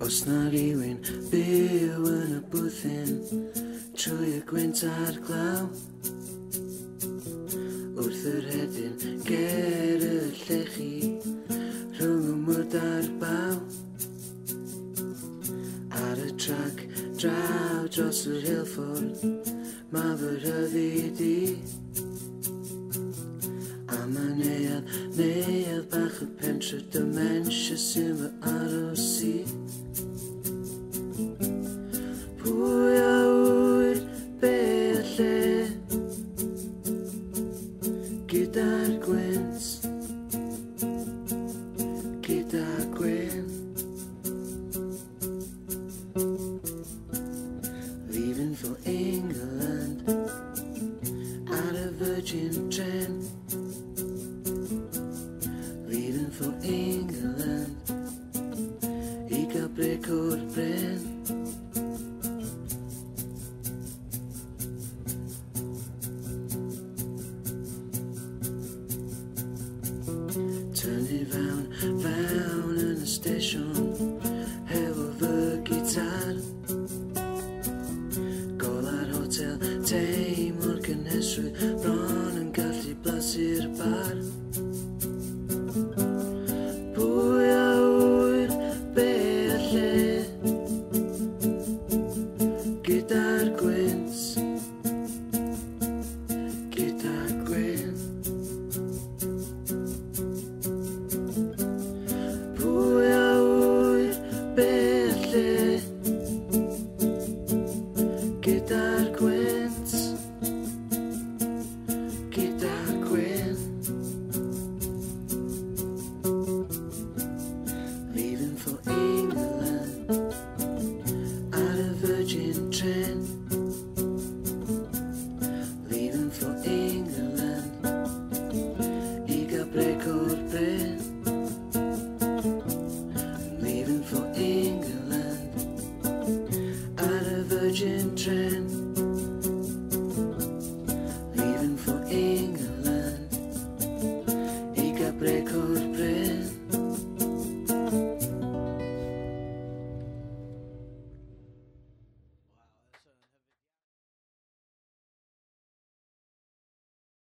Os na rhywun byw yn y bwthyn trwy y gwynt a'r glaw, wrth yr hedyn ger y llechi rhwng y mwd a'r baw. Ar y trac draw dros yr rheilffordd mae fy rhyddid i, a mae neuadd bach y pentre dementia sy'n fy aros i. Pwy a wyr be a lle gyda'r gwynt, gyda Gwyn. Leaving for England ar y Virgin tren, leaving for England i gael brec o'r bren.